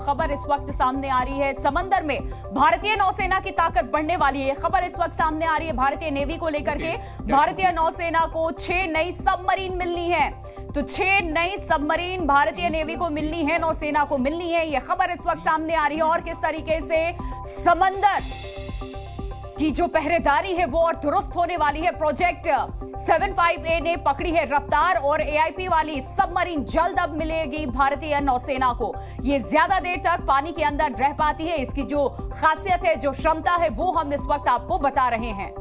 खबर इस वक्त सामने आ रही है। समंदर में भारतीय नौसेना की ताकत बढ़ने वाली है। खबर इस वक्त सामने आ रही है भारतीय नेवी को लेकर के। भारतीय नौसेना को 6 नई सबमरीन मिलनी है। तो 6 नई सबमरीन भारतीय नेवी को मिलनी है, नौसेना को मिलनी है। यह खबर इस वक्त सामने आ रही है। और किस तरीके से समंदर की जो पहरेदारी है वो और दुरुस्त होने वाली है। प्रोजेक्ट 75A ने पकड़ी है रफ्तार और AIP वाली सबमरीन जल्द अब मिलेगी भारतीय नौसेना को। ये ज्यादा देर तक पानी के अंदर रह पाती है। इसकी जो खासियत है, जो क्षमता है, वो हम इस वक्त आपको बता रहे हैं।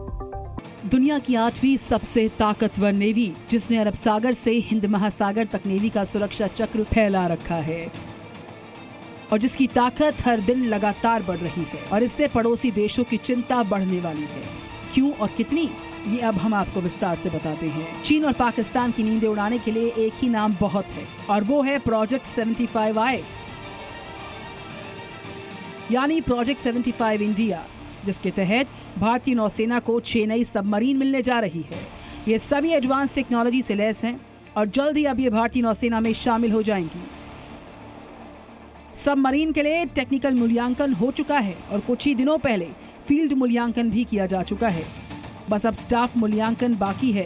दुनिया की 8वीं सबसे ताकतवर नेवी, जिसने अरब सागर से हिंद महासागर तक नेवी का सुरक्षा चक्र फैला रखा है और जिसकी ताकत हर दिन लगातार बढ़ रही है और इससे पड़ोसी देशों की चिंता बढ़ने वाली है। क्यों और कितनी, ये अब हम आपको विस्तार से बताते हैं। चीन और पाकिस्तान की नींदें उड़ाने के लिए एक ही नाम बहुत है और वो है प्रोजेक्ट 75I, यानी प्रोजेक्ट 75 इंडिया, जिसके तहत भारतीय नौसेना को 6 नई सबमरीन मिलने जा रही है। ये सभी एडवांस टेक्नोलॉजी से लैस हैं और जल्द ही अब ये भारतीय नौसेना में शामिल हो जाएंगी। सबमरीन के लिए टेक्निकल मूल्यांकन हो चुका है और कुछ ही दिनों पहले फील्ड मूल्यांकन भी किया जा चुका है। बस अब स्टाफ मूल्यांकन बाकी है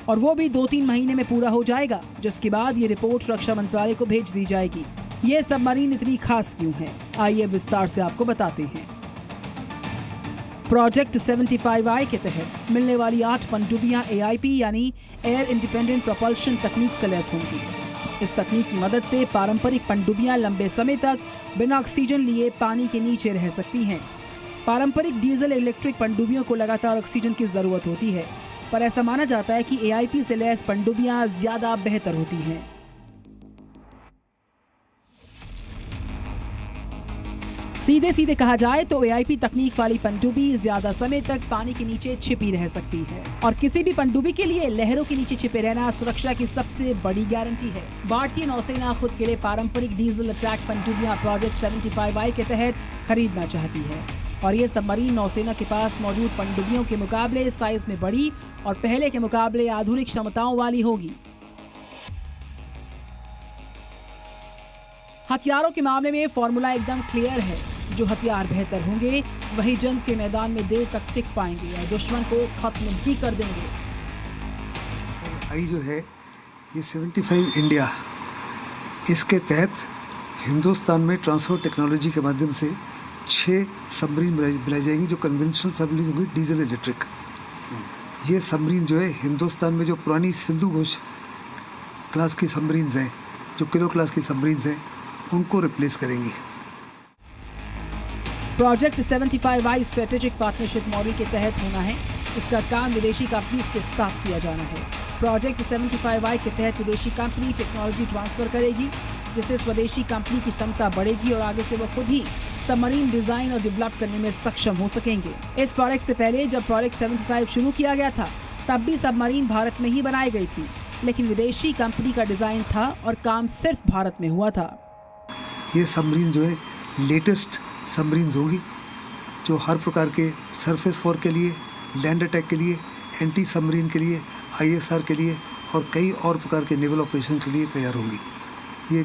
और वो भी 2-3 महीने में पूरा हो जाएगा, जिसके बाद ये रिपोर्ट रक्षा मंत्रालय को भेज दी जाएगी। ये सबमरीन इतनी खास क्यों है, आइए विस्तार से आपको बताते हैं। प्रोजेक्ट 75I के तहत मिलने वाली 8 पनडुब्बियां AIP यानी एयर इंडिपेंडेंट प्रोपल्शन तकनीक से लैस होंगी। इस तकनीक की मदद से पारंपरिक पनडुब्बियां लंबे समय तक बिना ऑक्सीजन लिए पानी के नीचे रह सकती हैं। पारंपरिक डीजल इलेक्ट्रिक पनडुब्बियों को लगातार ऑक्सीजन की जरूरत होती है, पर ऐसा माना जाता है कि AIP से लैस पनडुब्बियां ज्यादा बेहतर होती हैं। सीधे सीधे कहा जाए तो AIP तकनीक वाली पनडुब्बी ज्यादा समय तक पानी के नीचे छिपी रह सकती है और किसी भी पनडुब्बी के लिए लहरों के नीचे छिपे रहना सुरक्षा की सबसे बड़ी गारंटी है। भारतीय नौसेना खुद के लिए पारंपरिक डीजल अटैक पनडुब्बियां प्रोजेक्ट 75I के तहत खरीदना चाहती है और ये सबमरीन नौसेना के पास मौजूद पनडुब्बियों के मुकाबले साइज में बड़ी और पहले के मुकाबले आधुनिक क्षमताओं वाली होगी। हथियारों के मामले में फॉर्मूला एकदम क्लियर है। जो हथियार बेहतर होंगे वही जंग के मैदान में देर तक टिक पाएंगे और दुश्मन को खत्म भी कर देंगे। आई जो है ये 75 इंडिया, इसके तहत हिंदुस्तान में ट्रांसफर टेक्नोलॉजी के माध्यम से 6 सबमरीन बनाई जाएंगी जो कन्वेंशनल सबमरीन होंगी डीजल इलेक्ट्रिक। ये सबमरीन जो है हिंदुस्तान में जो पुरानी सिंधु घोष क्लास की सबमरीन हैं, जो किलो क्लास की सबमरीन हैं, उनको रिप्लेस करेंगी। Project 75I strategic partnership model के तहत होना है। इसका काम विदेशी कंपनीज के साथ किया जाना है। प्रोजेक्ट 75I के तहत विदेशी कंपनी टेक्नोलॉजी ट्रांसफर करेगी, जिससे स्वदेशी कंपनी की क्षमता बढ़ेगी और आगे से वो खुद ही सबमरीन डिजाइन और डेवलप करने में सक्षम हो सकेंगे। इस प्रोजेक्ट से पहले जब प्रोजेक्ट 75 शुरू किया गया था, तब भी सबमरीन भारत में ही बनाई गई थी, लेकिन विदेशी कंपनी का डिजाइन था और काम सिर्फ भारत में हुआ था। ये सबमरीन जो है लेटेस्ट सबमरीन होंगी, जो हर प्रकार के सरफेस वॉर के लिए, लैंड अटैक के लिए, एंटी सबमरीन के लिए, ISR के लिए और कई और प्रकार के नेवल ऑपरेशन के लिए तैयार होंगी। ये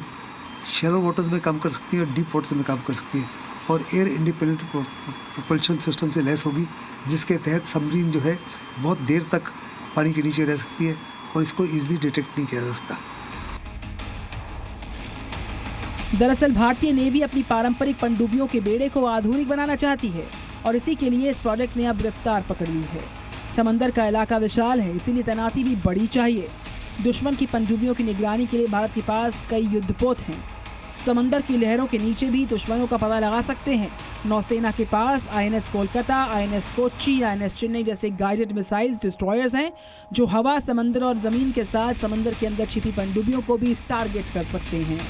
शैलो वाटर्स में काम कर सकती है और डीप वाटर्स में काम कर सकती है और एयर इंडिपेंडेंट प्रोपल्शन सिस्टम से लैस होगी, जिसके तहत सबमरीन जो है बहुत देर तक पानी के नीचे रह सकती है और इसको ईजिली डिटेक्ट नहीं किया जा सकता। दरअसल भारतीय नेवी अपनी पारंपरिक पनडुब्बियों के बेड़े को आधुनिक बनाना चाहती है और इसी के लिए इस प्रोजेक्ट ने अब रफ्तार पकड़ ली है। समंदर का इलाका विशाल है, इसीलिए तैनाती भी बड़ी चाहिए। दुश्मन की पनडुब्बियों की निगरानी के लिए भारत के पास कई युद्धपोत हैं। समंदर की लहरों के नीचे भी दुश्मनों का पता लगा सकते हैं। नौसेना के पास INS Kolkata, INS Kochi, INS Chennai जैसे गाइडेड मिसाइल्स डिस्ट्रॉयर्स हैं, जो हवा, समंदर और जमीन के साथ समंदर के अंदर छिपी पनडुब्बियों को भी टारगेट कर सकते हैं।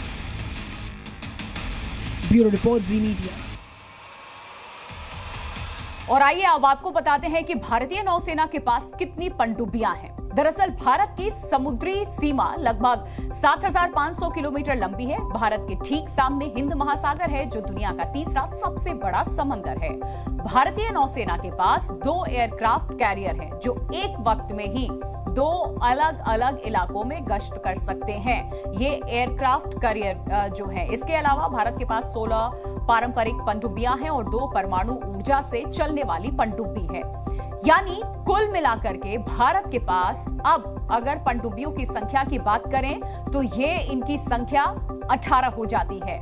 ब्यूरो रिपोर्ट, जी मीडिया। और आइए अब आपको बताते हैं कि भारतीय नौसेना के पास कितनी पनडुब्बियां हैं। दरअसल भारत की समुद्री सीमा लगभग 7,500 किलोमीटर लंबी है। भारत के ठीक सामने हिंद महासागर है, जो दुनिया का तीसरा सबसे बड़ा समंदर है। भारतीय नौसेना के पास 2 एयरक्राफ्ट कैरियर हैं, जो एक वक्त में ही 2 अलग अलग इलाकों में गश्त कर सकते हैं। ये एयरक्राफ्ट कैरियर जो है। इसके अलावा भारत के पास 16 पारंपरिक पनडुब्बियां हैं और 2 परमाणु ऊर्जा से चलने वाली पनडुब्बी है। यानी कुल मिलाकर के भारत के पास अब अगर पनडुब्बियों की संख्या की बात करें तो ये इनकी संख्या 18 हो जाती है।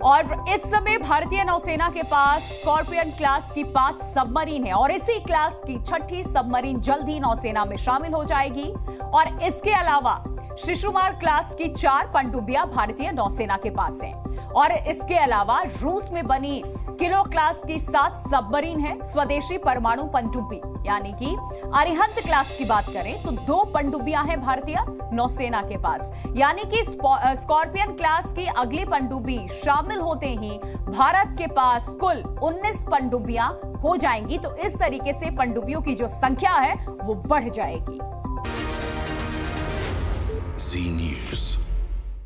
और इस समय भारतीय नौसेना के पास स्कॉर्पियन क्लास की 5 सबमरीन है और इसी क्लास की 6ठी सबमरीन जल्द ही नौसेना में शामिल हो जाएगी। और इसके अलावा शिशुमार क्लास की 4 पनडुब्बियां भारतीय नौसेना के पास हैं। और इसके अलावा रूस में बनी किलो क्लास की 7 सबमरीन है स्वदेशी परमाणु पनडुब्बी, यानी कि अरिहंत क्लास की बात करें तो 2 पनडुब्बियां हैं भारतीय नौसेना के पास। यानी कि स्कॉर्पियन क्लास की अगली पनडुब्बी शामिल होते ही भारत के पास कुल 19 पनडुब्बियां हो जाएंगी। तो इस तरीके से पनडुब्बियों की जो संख्या है वो बढ़ जाएगी। जी न्यूज़।